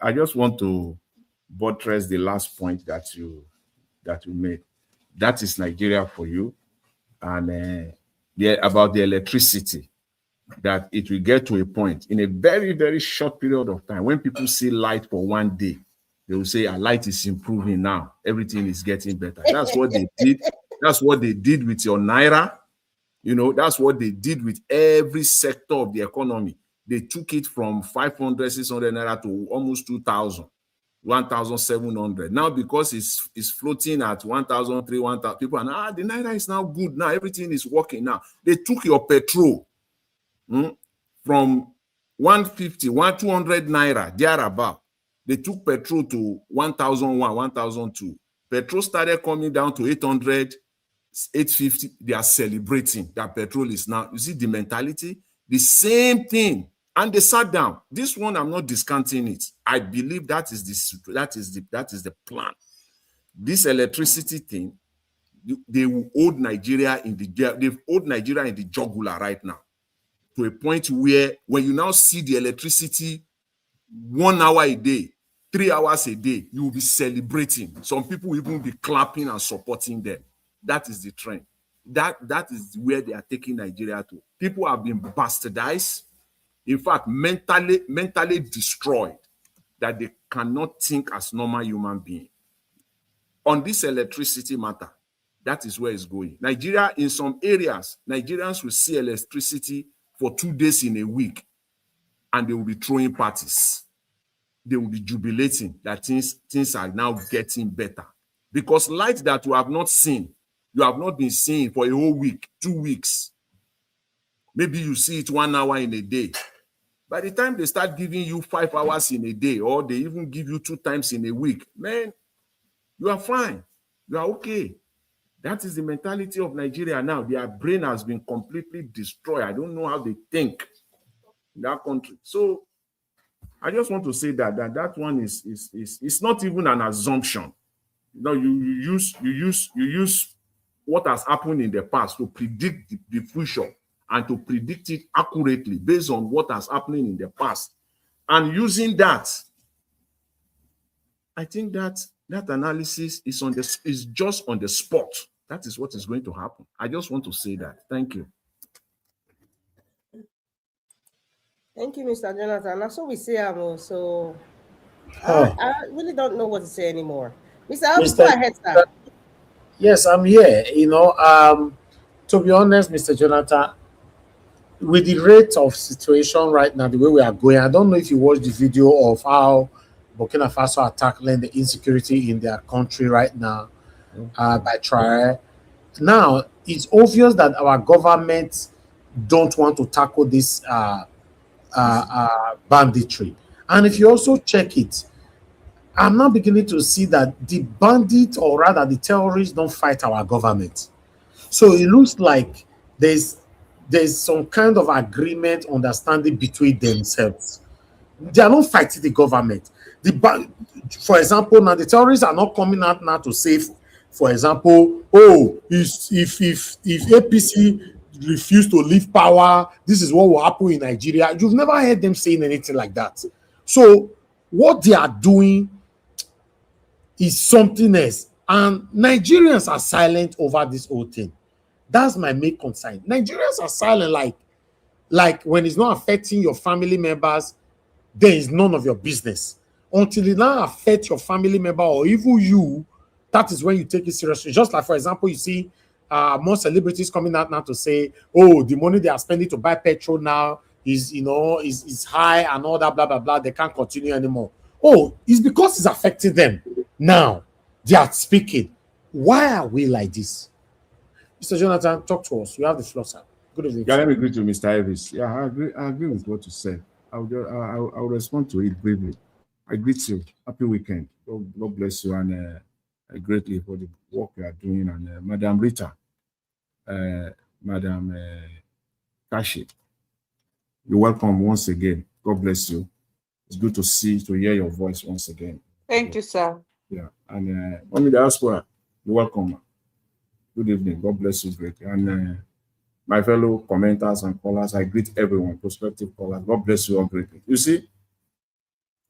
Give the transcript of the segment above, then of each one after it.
I just want to buttress the last point that you made. That is Nigeria for you, and about the electricity. That it will get to a point in a very, very short period of time when people see light for one day, they will say, our light is improving now. Everything is getting better. That's what they did. That's what they did with your Naira. You know, that's what they did with every sector of the economy. They took it from 500, 600 Naira to almost 2,000, 1,700. Now, because it's floating at 1,300, 1,000, people are now, the Naira is now good. Now, everything is working now. They took your petrol from 150, 200 Naira, thereabout. They took petrol to 1,001, 1,002. Petrol started coming down to 800, 850. They are celebrating that petrol is now. You see the mentality? The same thing. And they sat down. This one, I'm not discounting it. I believe that is the plan. This electricity thing, they will hold Nigeria in the jugular right now, to a point where when you now see the electricity 1 hour a day, 3 hours a day, you will be celebrating. Some people will even be clapping and supporting them. That is the trend. That is where they are taking Nigeria to. People have been bastardized, in fact, mentally destroyed, that they cannot think as normal human beings. On this electricity matter, that is where it's going. Nigeria, in some areas, Nigerians will see electricity for 2 days in a week, and they will be throwing parties. They will be jubilating that things are now getting better. Because light that you have not seen, you have not been seeing for a whole week, 2 weeks. Maybe you see it 1 hour in a day. By the time they start giving you 5 hours in a day, or they even give you 2 times in a week, man, you are fine. You are okay. That is the mentality of Nigeria now. Their brain has been completely destroyed. I don't know how they think in that country. So I just want to say that one is not even an assumption. You know, you use what has happened in the past to predict the future and to predict it accurately based on what has happened in the past. And using that, I think that analysis is just on the spot. That is what is going to happen. I just want to say that. Thank you. Thank you, Mr. Jonathan. That's what we say, so I really don't know what to say anymore. Mr. Go ahead, sir. Yes, I'm here. You know, to be honest, Mr. Jonathan, with the rate of situation right now, the way we are going, I don't know if you watched the video of how Burkina Faso are tackling the insecurity in their country right now by Traore. Now, it's obvious that our government don't want to tackle this banditry. And if you also check it, I'm now beginning to see that the bandits, or rather the terrorists, don't fight our government. So it looks like there's some kind of agreement, understanding between themselves. They are not fighting the government. For example, now the terrorists are not coming out now to say, for example, oh, if APC refuse to leave power, this is what will happen in Nigeria. You've never heard them saying anything like that. So what they are doing is something else. And Nigerians are silent over this whole thing. That's my main concern. Nigerians are silent, like when it's not affecting your family members, there is none of your business. Until it now affects your family member or even you, that is when you take it seriously. Just like, for example, you see more celebrities coming out now to say, oh, the money they are spending to buy petrol now is high and all that, blah, blah, blah. They can't continue anymore. Oh, it's because it's affecting them. Now, they are speaking. Why are we like this? Mr. Jonathan, talk to us. You have the floor, sir. Good evening. Yeah, let me greet you, Mr. Elvis. Yeah, I agree with what you said. I'll respond to it briefly. I greet you. Happy weekend. God bless you, and greatly for the work you are doing. And Madam Rita, Madam Kashi, you're welcome once again. God bless you. It's good to hear your voice once again. Thank you, sir. Yeah, and Mommy Diaspora, you're welcome. Good evening. God bless you greatly. And my fellow commenters and callers, I greet everyone, prospective callers. God bless you all greatly. You see,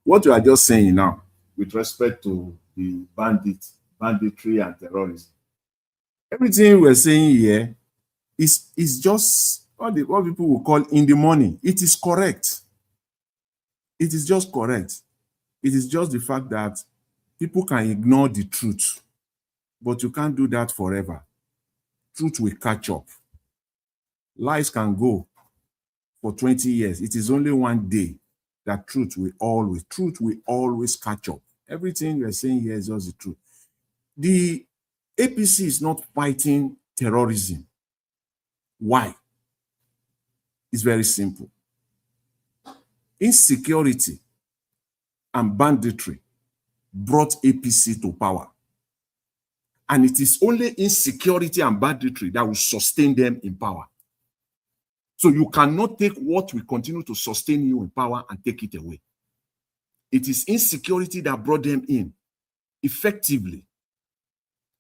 what you are just saying now with respect to the banditry and terrorism, everything we're saying here is just what people will call in the money. It is correct. It is just correct. It is just the fact that people can ignore the truth, but you can't do that forever. Truth will catch up. Lies can go for 20 years. It is only one day that truth will always catch up. Everything we're saying here is just the truth. The APC is not fighting terrorism. Why? It's very simple. Insecurity and banditry brought APC to power. And it is only insecurity and banditry that will sustain them in power. So you cannot take what will continue to sustain you in power and take it away. It is insecurity that brought them in. Effectively,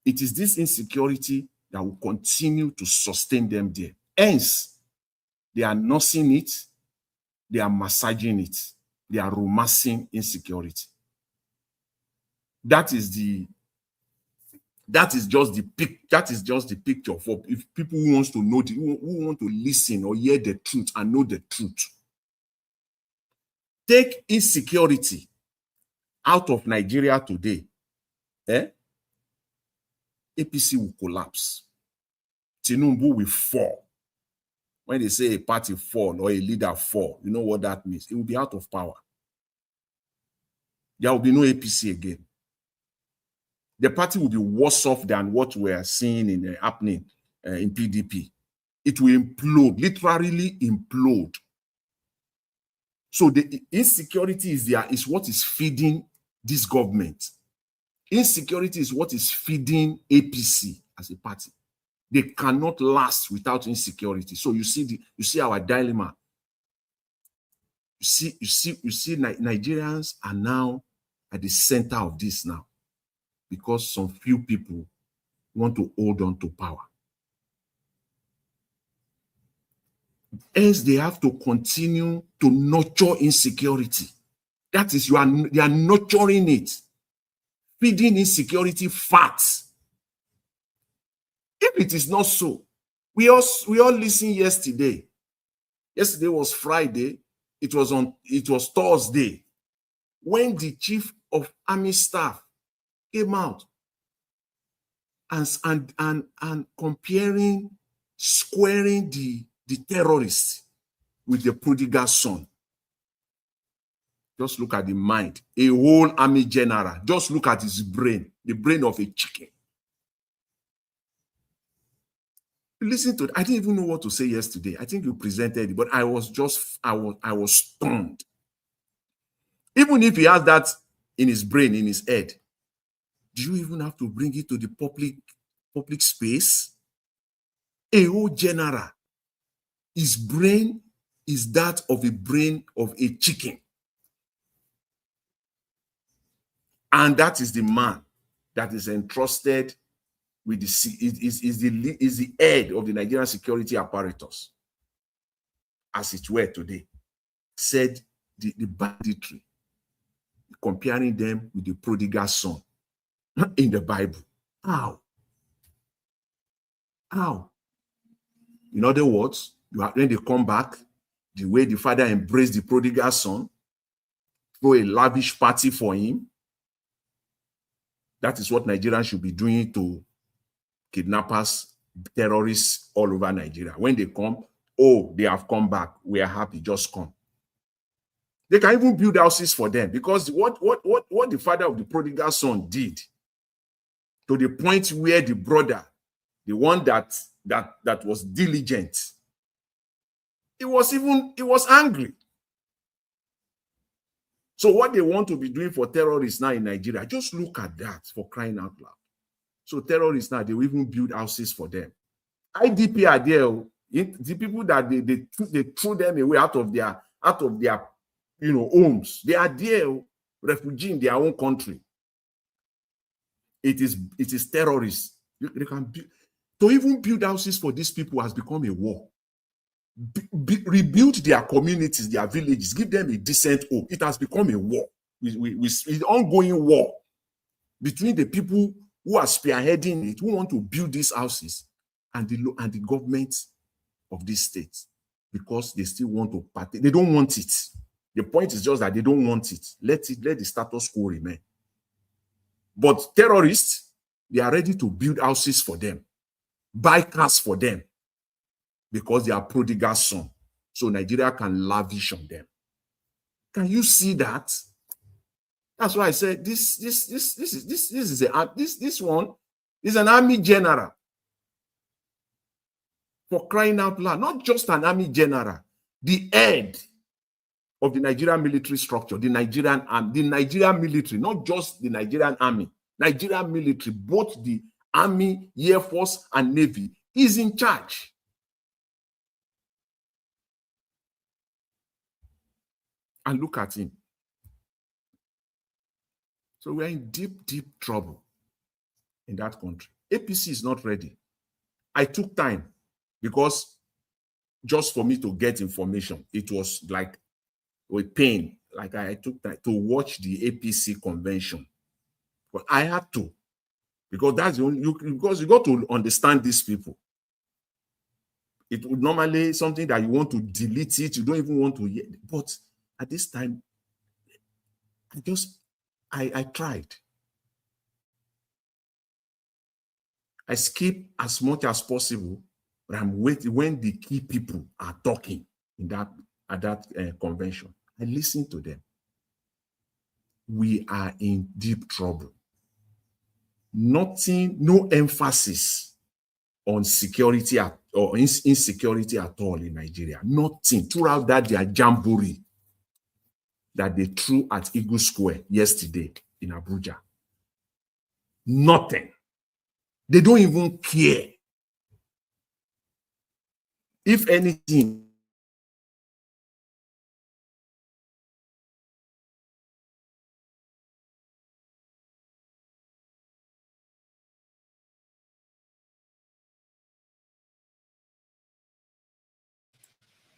it is this insecurity that will continue to sustain them there. Hence, they are nursing it, they are massaging it, they are romancing insecurity. That is just the picture for if people who wants to know who want to listen or hear the truth and know the truth. Take insecurity out of Nigeria today, APC will collapse. Tinubu will fall. When they say a party fall or a leader fall, you know what that means? It will be out of power. There will be no APC again. The party will be worse off than what we are seeing happening in PDP. It will implode, literally implode. So the insecurity is what is feeding this government. Insecurity is what is feeding APC as a party. They cannot last without insecurity. So you see our dilemma. You see Nigerians are now at the center of this now, because some few people want to hold on to power. Hence, they have to continue to nurture insecurity. That is, they are nurturing it, feeding insecurity fat. If it is not so, we all listened yesterday. Yesterday was Friday. It was Thursday when the chief of army staff came out and comparing, squaring the terrorists with the prodigal son. Just look at the mind. A whole army general. Just look at his brain, the brain of a chicken. Listen to it. I didn't even know what to say yesterday. I think you presented it, but I was stunned. Even if he has that in his brain, in his head, do you even have to bring it to the public space? A whole general, his brain is that of a brain of a chicken. And that is the man that is entrusted with is the head of the Nigerian security apparatus, as it were today. Said the banditry, comparing them with the prodigal son in the Bible. How? In other words, when they come back, the way the father embraced the prodigal son, throw a lavish party for him. That is what Nigerians should be doing to kidnappers, terrorists all over Nigeria. When they come, oh, they have come back. We are happy. Just come. They can even build houses for them, because what the father of the prodigal son did, to the point where the brother, the one that was diligent, he was angry. So what they want to be doing for terrorists now in Nigeria, just look at that, for crying out loud. So terrorists now, they will even build houses for them. IDP are there. The people that they threw them away out of their homes. They are there, refugee in their own country. It is terrorists. They can to even build houses for these people has become a war. Rebuild their communities, their villages, give them a decent home. It has become a war. with ongoing war between the people who are spearheading it, who want to build these houses, and the government of this state, because they still want to party. They don't want it. The point is just that they don't want it. Let the status quo remain. But terrorists, they are ready to build houses for them, buy cars for them, because they are prodigal son. So Nigeria can lavish on them. Can you see that? That's why I said this one is an army general. For crying out loud, not just an army general, the head of the Nigerian military structure, the Nigerian military, not just the Nigerian army, Nigerian military, both the army, air force, and navy, is in charge. And look at him. So we're in deep, deep trouble in that country. APC is not ready. I took time because just for me to get information, it was like with pain. Like I took time to watch the APC convention. But I had to, because that's the only, because you got to understand these people. It would normally something that you want to delete it, you don't even want to hear. But at this time, I tried. I skip as much as possible, but I'm waiting when the key people are talking at that convention. I listen to them. We are in deep trouble. No emphasis on security or insecurity at all in Nigeria. Nothing. Throughout that, their jamboree that they threw at Eagle Square yesterday in Abuja. Nothing. They don't even care. If anything,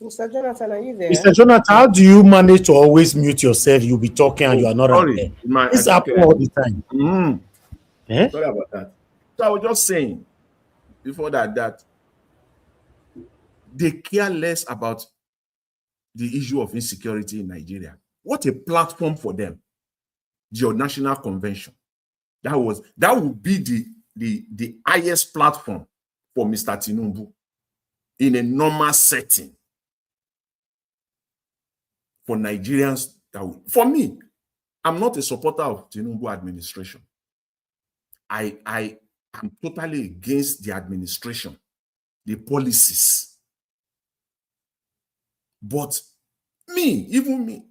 Mr. Jonathan, are you there? Mr. Jonathan, how do you manage to always mute yourself? You'll be talking and you are not out there. This happens all the time. Sorry about that. So I was just saying before that they care less about the issue of insecurity in Nigeria. What a platform for them. Your national convention. That would be the highest platform for Mr. Tinubu in a normal setting. For Nigerians, for me, I'm not a supporter of Tinubu administration. I am totally against the administration, the policies. But even me,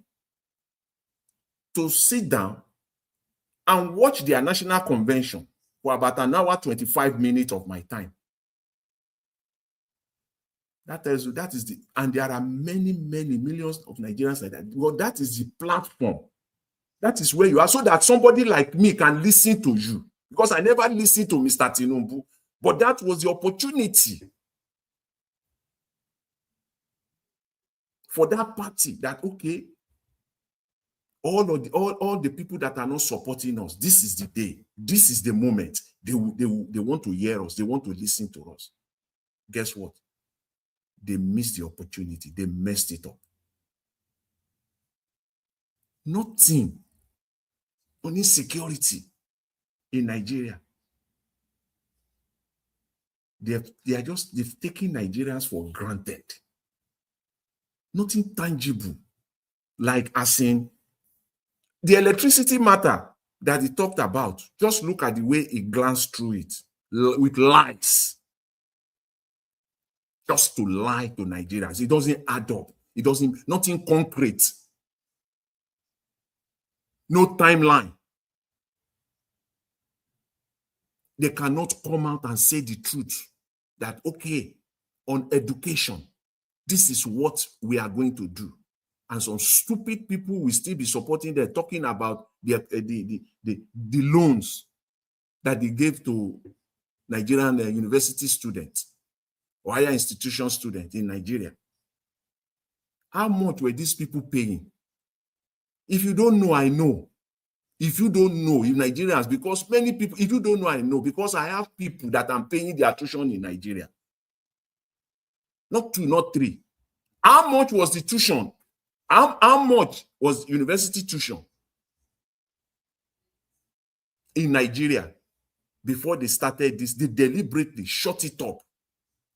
to sit down and watch their national convention for about an hour, 25 minutes of my time. That tells you that is and there are many, many millions of Nigerians like that. Well, that is the platform. That is where you are, so that somebody like me can listen to you. Because I never listened to Mr. Tinubu, but that was the opportunity for that party that, okay, all the people that are not supporting us, this is the day, this is the moment. They want to hear us, they want to listen to us. Guess what? They missed the opportunity. They messed it up. Nothing on insecurity in Nigeria. They've taken Nigerians for granted. Nothing tangible. Like as in the electricity matter that he talked about. Just look at the way he glanced through it with lies. Just to lie to Nigerians. It doesn't add up. Nothing concrete. No timeline. They cannot come out and say the truth that, okay, on education, this is what we are going to do. And some stupid people will still be supporting them, talking about the loans that they gave to Nigerian university students or higher institution students in Nigeria. How much were these people paying? If you don't know, I know. If you don't know, if Nigerians, because many people, if you don't know, I know, because I have people that I'm paying their tuition in Nigeria. Not 2, not 3. How much was the tuition? How much was university tuition in Nigeria before they started this? They deliberately shut it up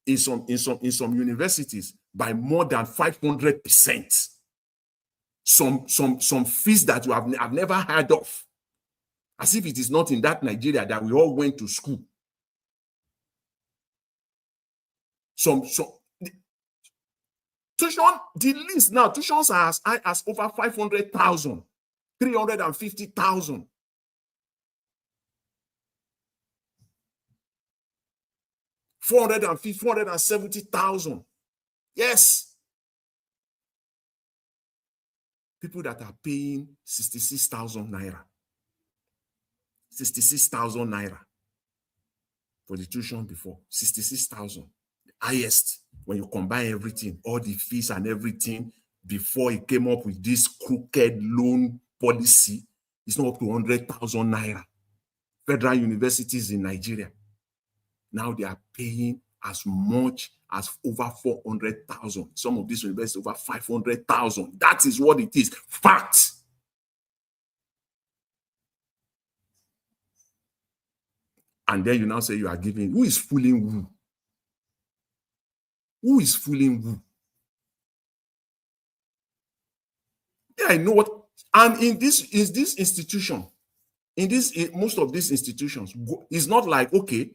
in some universities by more than 500%. Some fees that you have never heard of, as if it is not in that Nigeria that we all went to school. Tuition, the list now, tuitions are as high as over 500,000, 350,000. $450,000, 470,000. Yes. People that are paying 66,000 naira. 66,000 naira for the tuition before. 66,000. Highest when you combine everything, all the fees and everything, before it came up with this crooked loan policy, it's not up to 100,000 naira. Federal universities in Nigeria, now they are paying as much as over 400,000. Some of these universities over 500,000. That is what it is. Fact. And then you now say you are giving. Who is fooling who? Who is fooling who? Yeah, I know what. And in this institution, most of these institutions, it's not like, okay,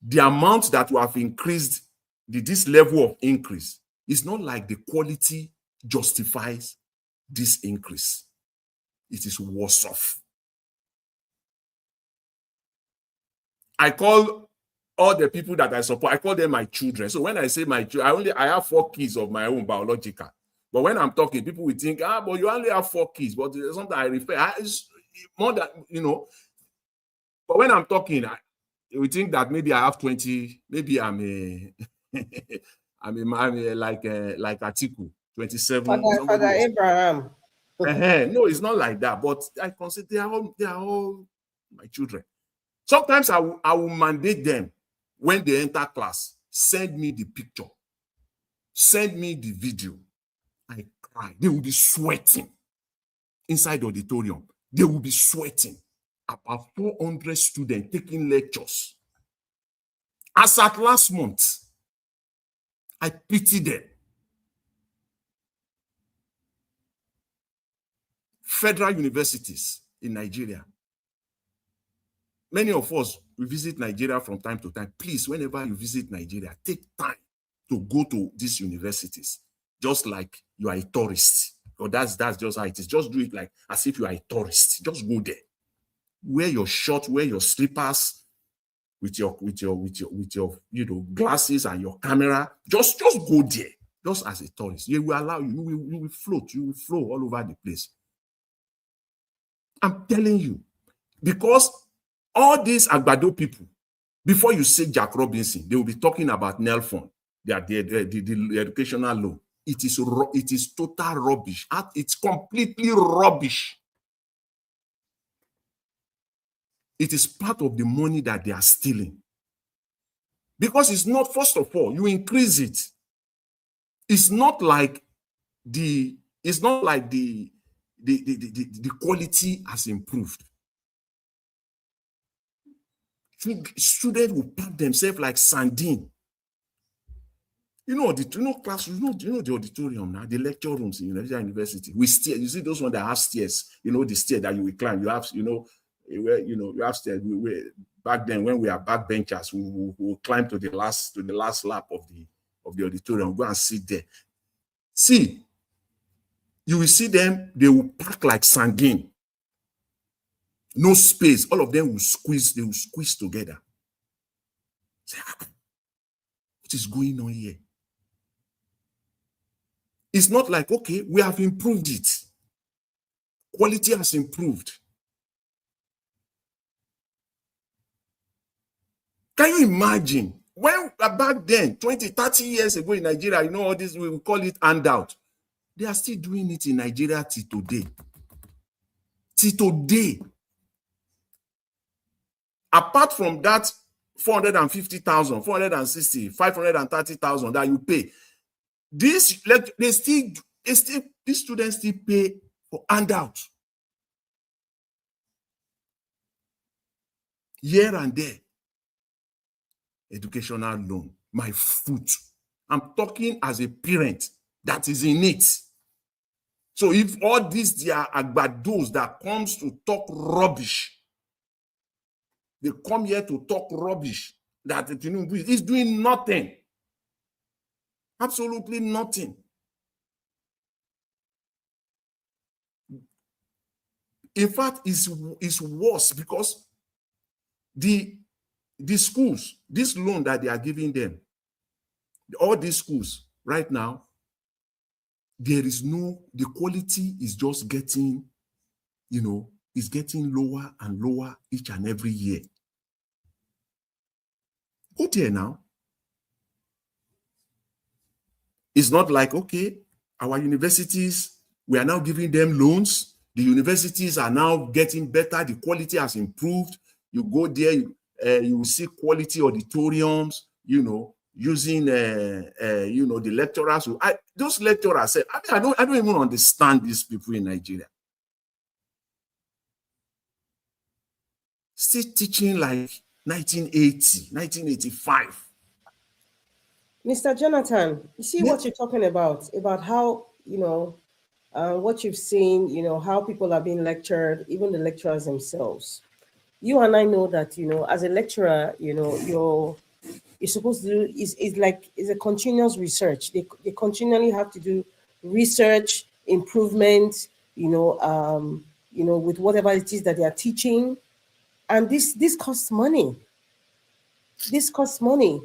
the amount that you have increased, this level of increase, it's not like the quality justifies this increase. It is worse off. I call all the people that I support, I call them my children. So when I say my children, I have 4 kids of my own biological. But when I'm talking, people will think, but you only have 4 kids. But sometimes I refer, it's more than, But when I'm talking, we think that maybe I have 20, maybe I'm like Atiku, 27. Father Abraham. No, it's not like that. But I consider they are all my children. Sometimes I will mandate them when they enter class, send me the picture, send me the video. I cry. They will be sweating inside the auditorium. They will be sweating. About 400 students taking lectures. As at last month, I pity them. Federal universities in Nigeria. Many of us, we visit Nigeria from time to time. Please, whenever you visit Nigeria, take time to go to these universities, just like you are a tourist. Or that's just how it is. Just do it like as if you are a tourist. Just go there. Wear your shirt, wear your slippers, with your glasses and your camera. Just go there, just as a tourist. You will allow you will float. You will flow all over the place. I'm telling you, because all these Agbado people, before you say Jack Robinson, they will be talking about Nelfon, the educational loan. It is total rubbish. It's completely rubbish. It is part of the money that they are stealing. Because it's not, first of all, you increase it. It's not like the quality has improved. Students will pack themselves like sardine. Class, the auditorium now, the lecture rooms in university. We stairs. You see those ones that have stairs, the stair that you will climb. You have, where you have stairs. Back then, when we are backbenchers, we will climb to the last lap of the auditorium, go and sit there. See, you will see them, they will pack like sardine. No space. All of them will squeeze together. Say, what is going on here? It's not like, okay, we have improved it. Quality has improved. Can you imagine when back then, 20, 30 years ago in Nigeria, all this, we will call it handout. They are still doing it in Nigeria till today. till today. Apart from that 450,000, 460, 530,000 that you pay, these students still pay for handout here and there. Educational loan, my foot. I'm talking as a parent that is in it. So if all these they are agbados that comes to talk rubbish, they come here to talk rubbish that the Tinubu is doing nothing, absolutely nothing. In fact, it's worse because the schools, this loan that they are giving them, all these schools right now, the quality is just getting, is getting lower and lower each and every year. Go there now. It's not like, okay, our universities, we are now giving them loans. The universities are now getting better. The quality has improved. You go there, you will see quality auditoriums, using, the lecturers. Those lecturers say, I don't even understand these people in Nigeria. Still teaching like 1980, 1985. Mr. Jonathan, you see what you're talking about how, what you've seen, how people are being lectured, even the lecturers themselves. You and I know that, as a lecturer, you're supposed to do is a continuous research. They continually have to do research, improvement, with whatever it is that they are teaching. And this costs money. This costs money.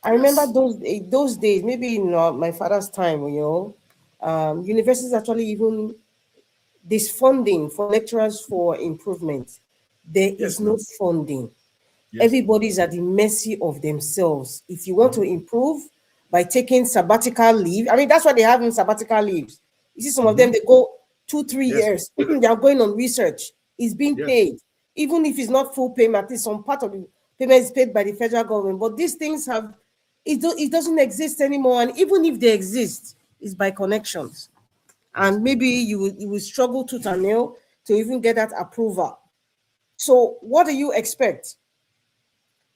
I remember those days, maybe in my father's time, universities actually even this funding for lecturers for improvement. There is no funding. Yes. Everybody's at the mercy of themselves. If you want to improve by taking sabbatical leave, I mean, that's what they have in sabbatical leaves. You see some of them, they go 2-3 years. They are going on research. It's being paid. Even if it's not full payment, at least some part of the payment is paid by the federal government. But these things it doesn't exist anymore. And even if they exist, it's by connections. And maybe you will struggle tooth and nail to even get that approval. So what do you expect?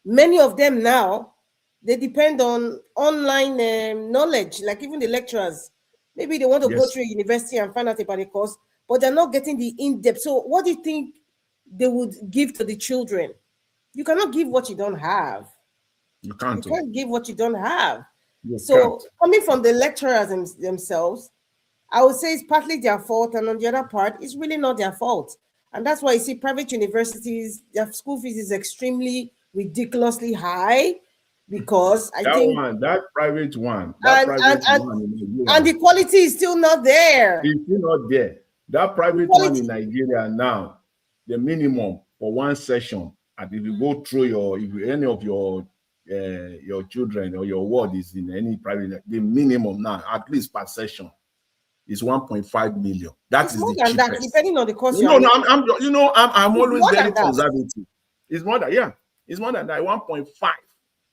Many of them now, they depend on online knowledge, like even the lecturers. Maybe they want to go to a university and find out about the course, but they're not getting the in-depth. So what do you think they would give to the children? You cannot give what you don't have. You can't give what you don't have. Coming from the lecturers themselves, I would say it's partly their fault, and on the other part, it's really not their fault. And that's why you see private universities, their school fees is extremely ridiculously high, because that private one, and the quality is still not there. It's still not there. That private one in Nigeria now, the minimum for one session, and if you go through any of your children or your ward is in any private, the minimum now, at least per session, is 1.5 million. That is the cheapest. That, depending on the course. I'm always very conservative. It's more than it's more than that. 1.5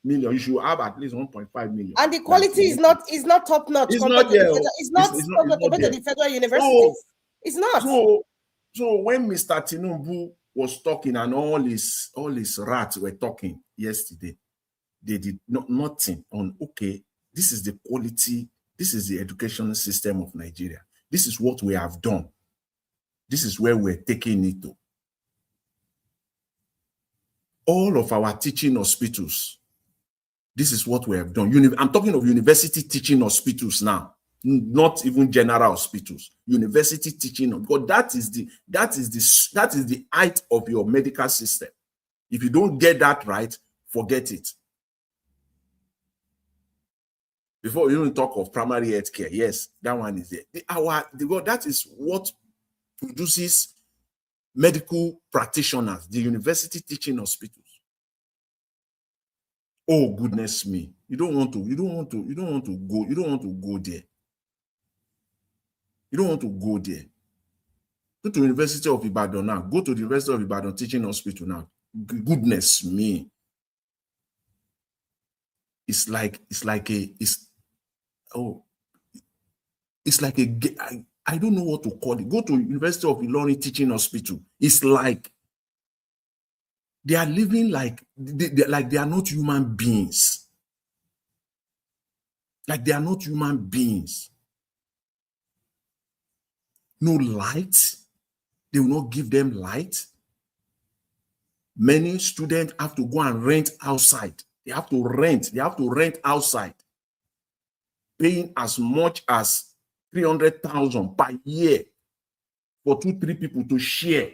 million. You should have at least 1.5 million. And the quality is not top notch. It's not there. It's not compared to the federal universities. It's not. So when Mr. Tinubu was talking and all his rats were talking yesterday, they did nothing on, okay, this is the quality, this is the educational system of Nigeria. This is what we have done. This is where we're taking it to. All of our teaching hospitals, this is what we have done. I'm talking of university teaching hospitals now, not even general hospitals. University teaching, because that is the height of your medical system. If you don't get that right, forget it. Before we even talk of primary health care, yes, that one is there. That is what produces medical practitioners, the university teaching hospitals. Oh, goodness me. You don't want to go there. You don't want to go there. Go to University of Ibadan now. Go to the University of Ibadan Teaching Hospital now. Goodness me. It's like I don't know what to call it. Go to University of Ilorin Teaching Hospital. It's like they are living like they are not human beings. Like they are not human beings. No light. They will not give them light. Many students have to go and rent outside. They have to rent outside, paying as much as 300,000 per year for 2-3 people to share.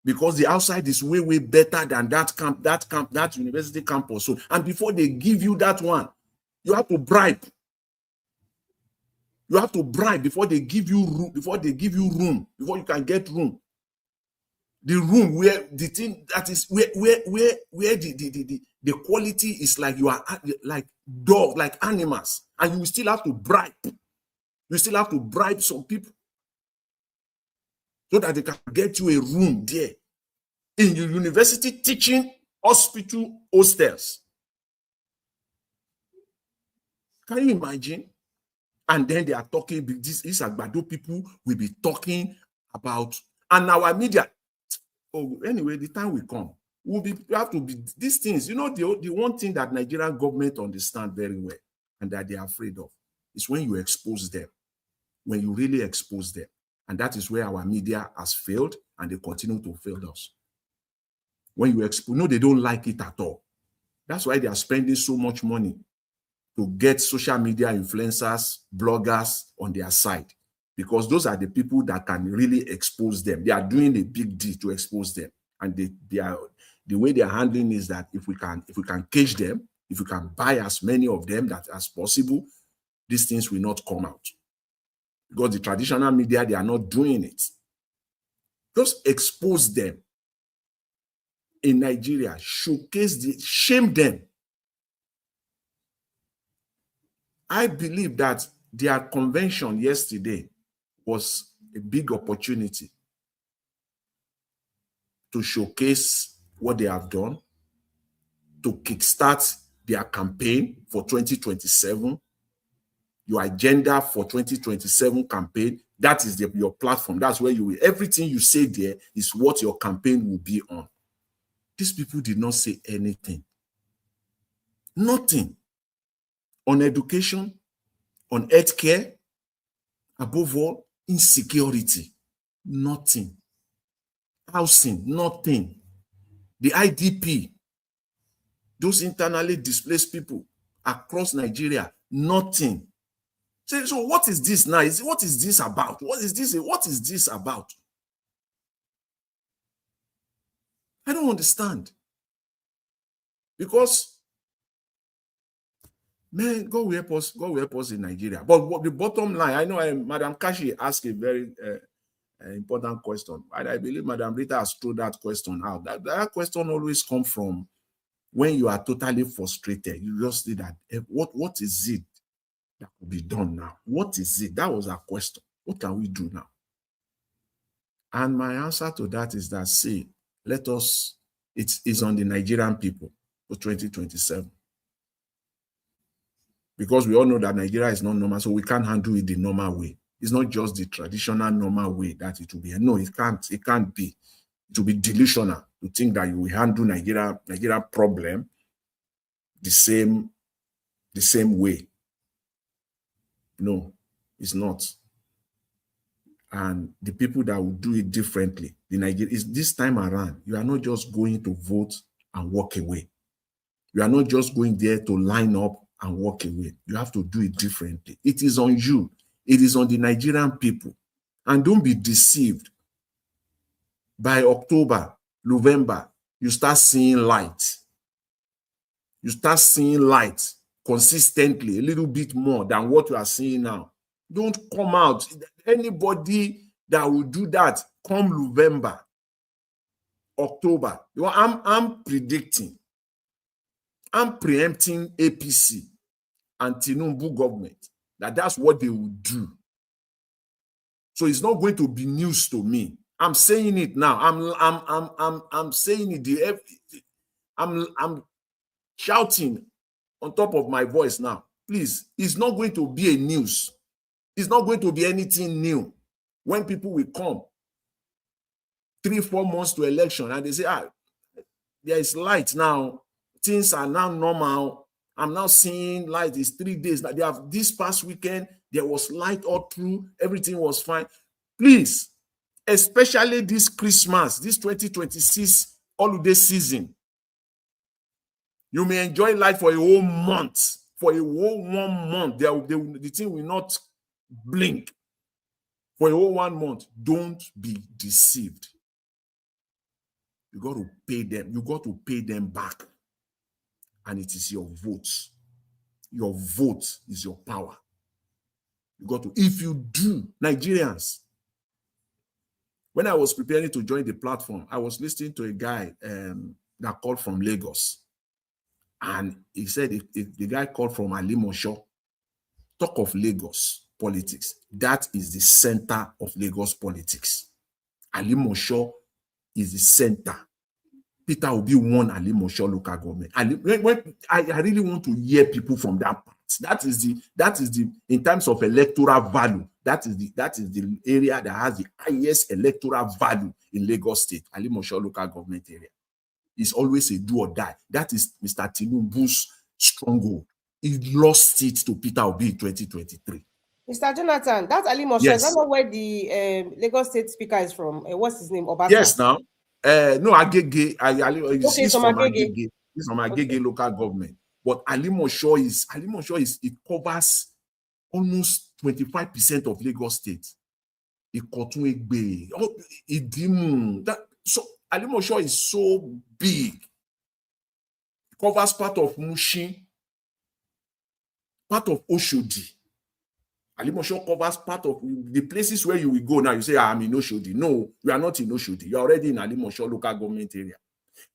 Because the outside is way better than that university campus. So, and before they give you that one, you have to bribe. You have to bribe before they give you room, before you can get room. The room where the thing that is where the quality is like you are like dogs, like animals, and you still have to bribe. You still have to bribe some people so that they can get you a room there in your university teaching hospital hostels. Can you imagine? And then they are talking, these Agbado people will be talking about, and our media. Oh, anyway, the time will come. We have to be these things. You know, the one thing that Nigerian government understand very well and that they are afraid of is when you expose them, when you really expose them. And that is where our media has failed and they continue to fail us. When you expose, no, they don't like it at all. That's why they are spending so much money to get social media influencers, bloggers on their side, because those are the people that can really expose them. They are doing a big deal to expose them, and the way they are handling is that if we can cage them, if we can buy as many of them as possible, these things will not come out. Because the traditional media, they are not doing it. Just expose them. In Nigeria, shame them. I believe that their convention yesterday was a big opportunity to showcase what they have done, to kickstart their campaign for 2027, your agenda for 2027 campaign. That is your platform. That's where everything you say there is what your campaign will be on. These people did not say anything. Nothing. On education, on healthcare, above all, insecurity, nothing. Housing, nothing. The IDP, those internally displaced people across Nigeria, nothing. So what is this now? What is this about? What is this about? I don't understand. Because man, God will help us in Nigeria. But what the bottom line, I know Madam Kashi asked a very important question. I believe Madam Rita has thrown that question out. That question always comes from when you are totally frustrated. You just see that what is it that could be done now? What is it? That was our question. What can we do now? And my answer to that is that, see, it's on the Nigerian people for 2027. Because we all know that Nigeria is not normal, so we can't handle it the normal way. It's not just the traditional normal way that it will be. No, it can't be. It will be delusional to think that you will handle Nigeria problem the same way. No, it's not. And the people that will do it differently, this time around, you are not just going to vote and walk away. You are not just going there to line up and walk away. You have to do it differently. It is on you. It is on the Nigerian people. And don't be deceived. By October, November, you start seeing light. You start seeing light consistently, a little bit more than what you are seeing now. Don't come out. Anybody that will do that come November, October, I'm predicting, I'm preempting APC and Tinubu government that's what they will do. So it's not going to be news to me. I'm saying it now. I'm saying it. I'm shouting on top of my voice now. Please, it's not going to be a news. It's not going to be anything new. When people will come 3-4 months to election and they say, there is light now. Things are now normal. I'm now seeing light. It's 3 days. They have this past weekend, there was light all through. Everything was fine. Please, especially this Christmas, this 2026 holiday season, you may enjoy light for a whole month. For a whole 1 month, the thing will not blink. For a whole 1 month, don't be deceived. You got to pay them. You got to pay them back. And it is your votes. Your vote is your power. You got to, if you do, Nigerians, when I was preparing to join the platform, I was listening to a guy that called from Lagos. And he said, if the guy called from Alimosho, talk of Lagos politics. That is the center of Lagos politics. Alimosho is the center. Peter Obi won Alimosho local government. I really want to hear people from that part. That is the in terms of electoral value. That is the area that has the highest electoral value in Lagos State. Alimosho local government area. It's always a do or die. That is Mr. Tinubu's stronghold. He lost it to Peter Obi in 2023. Mr. Jonathan, that's Alimosho. Yes. Is that not where the Lagos State speaker is from? What's his name? Obasa? Yes, now. No, Agege. He's from Agege. Agege. He's from Agege local government. But Alimosho it covers almost 25% of Lagos State. Ikotun-Egbe, Idimu. So Alimosho is so big. It covers part of Mushin, part of Oshodi. Alimosho covers part of the places where you will go now. You say, I'm in Oshodi. No, you are not in Oshodi. You are already in Alimosho local government area.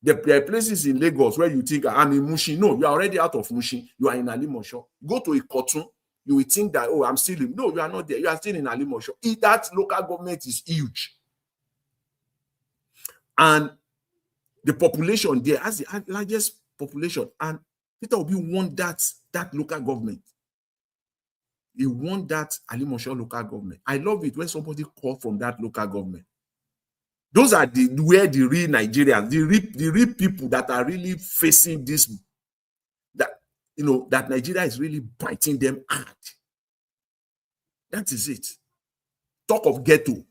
There are places in Lagos where you think, I'm in Mushin. No, you are already out of Mushin. You are in Alimosho. Go to Ikotun. You will think that, I'm still in. No, you are not there. You are still in Alimosho. That local government is huge. And the population there has the largest population. And Peter Obi won that local government. He won that Alimosho local government. I love it when somebody called from that local government. Those are where the real Nigerians, the real people that are really facing this, that Nigeria is really biting them hard. That is it. Talk of ghetto.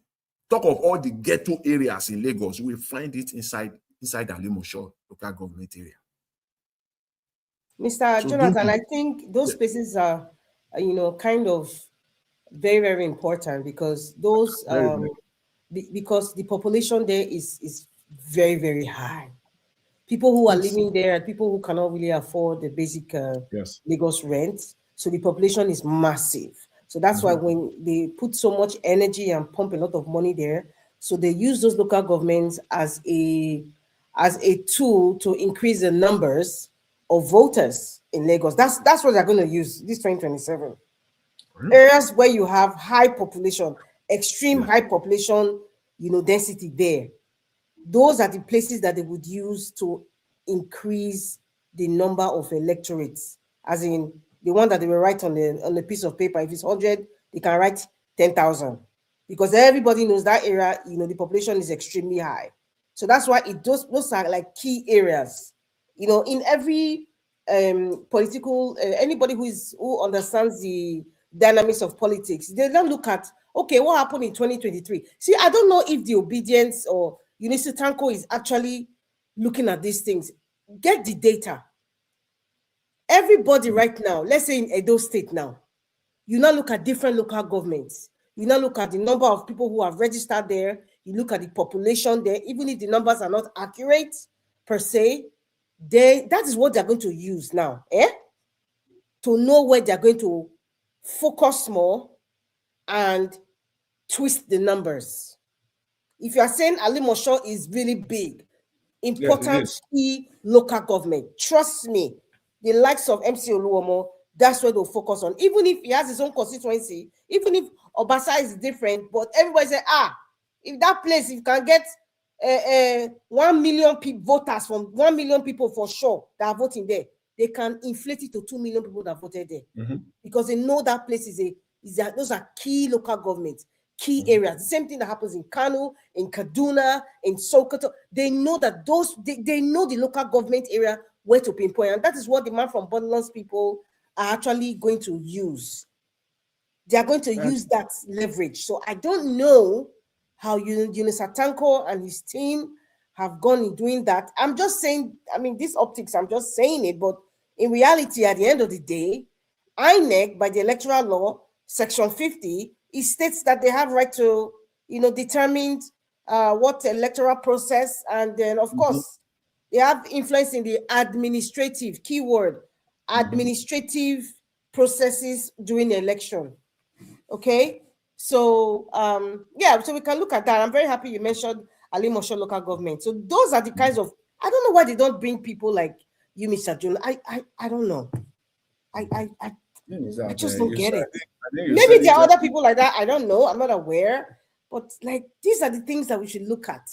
Talk of all the ghetto areas in Lagos. You will find it inside Alimosho local government area. Mr. Jonathan, I think those places are, kind of very, very important because those, because the population there is very, very high. People who are living there and people who cannot really afford the basic Lagos rent. So the population is massive. So that's why when they put so much energy and pump a lot of money there, so they use those local governments as a tool to increase the numbers of voters in Lagos. That's what they're going to use this 2027. Areas where you have high population, extreme high population, density there. Those are the places that they would use to increase the number of electorates, as in the one that they will write on the piece of paper. If it's 100, they can write 10,000 because everybody knows that area, the population is extremely high. So that's why those are like key areas. In every political, anybody who understands the dynamics of politics, they don't look at, okay, what happened in 2023? See, I don't know if the obedience or UNICEF Tanko is actually looking at these things. Get the data. Everybody right now, let's say in Edo State now, you now look at different local governments. You now look at the number of people who have registered there. You look at the population there. Even if the numbers are not accurate per se, that is what they're going to use now, to know where they're going to focus more and twist the numbers. If you are saying Alimosho is really big, important key local government, trust me, the likes of MC Oluomo, that's where they'll focus on. Even if he has his own constituency, even if Obasa is different, but everybody say, if that place, if you can get 1 million voters from 1 million people for sure that are voting there, they can inflate it to 2 million people that voted there, because they know that place those are key local governments, key areas. The same thing that happens in Kano, in Kaduna, in Sokoto. They know that they know the local government area where to pinpoint, and that is what the man from Borderlands people are actually going to use. They are going to use that leverage. So I don't know how Yunus Atanko and his team have gone in doing that. I'm just saying, I mean, these optics, I'm just saying it, but in reality, at the end of the day, INEC, by the electoral law, section 50, it states that they have right to, determine what electoral process, and then, of course, they have influence in the administrative, keyword, administrative processes during the election. Okay, so so we can look at that. I'm very happy you mentioned Ali Mosho local government. So those are the kinds of, I don't know why they don't bring people like you, Mr. June. I don't know. I just don't get it. Maybe there are other people like that. I don't know. I'm not aware. But like, these are the things that we should look at.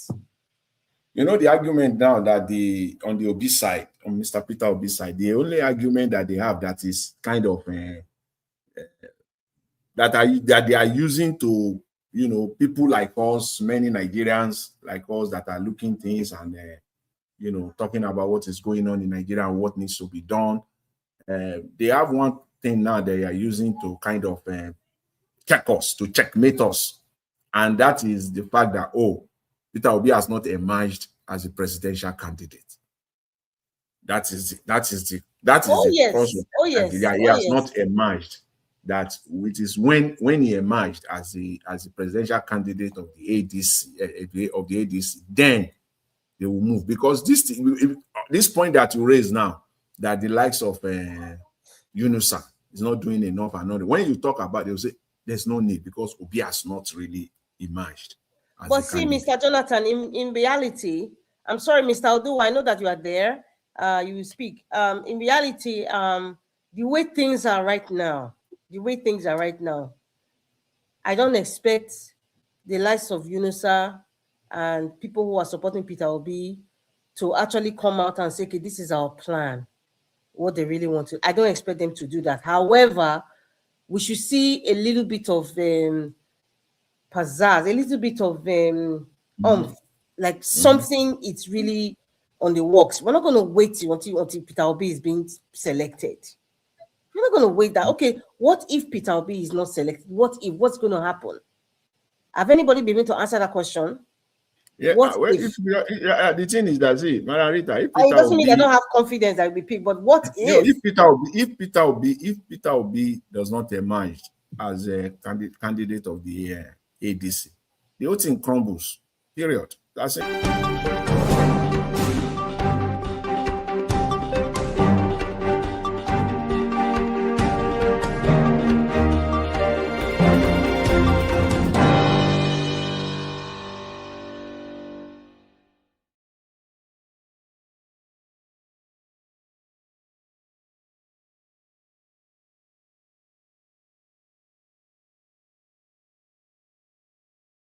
The argument now that on the Obi side, on Mr. Peter Obi side, the only argument that they have that is kind of that they are using to, people like us, many Nigerians like us that are looking things and talking about what is going on in Nigeria and what needs to be done. They have one thing now they are using to kind of check us, to checkmate us, and that is the fact that Peter Obi has not emerged as a presidential candidate. That is the process. He has not emerged. That which is when he emerged as a presidential candidate of the ADC, then they will move, because this point that you raise now, that the likes of Yunusa is not doing enough, and when you talk about it, they will say there's no need because Obi has not really emerged. But see, Mr. Jonathan, in reality, I'm sorry, Mr. Odu, I know that you are there. You will speak. In reality, the way things are right now, I don't expect the likes of Yunusa and people who are supporting Peter Obi to actually come out and say, okay, this is our plan, what they really want to. I don't expect them to do that. However, we should see a little bit of pizzazz, a little bit of like something it's really on the works. We're not going to wait until Peter Obi is being selected. We're not going to wait that. Okay, what if Peter Obi is not selected? What's going to happen? Have anybody been able to answer that question? Yeah, the thing is that, see, Madam Rita, if Peter it doesn't mean I don't have confidence that will be picked, but what if? If Peter Obi does not emerge as a candidate of the ADC, the whole thing crumbles. Period. That's it.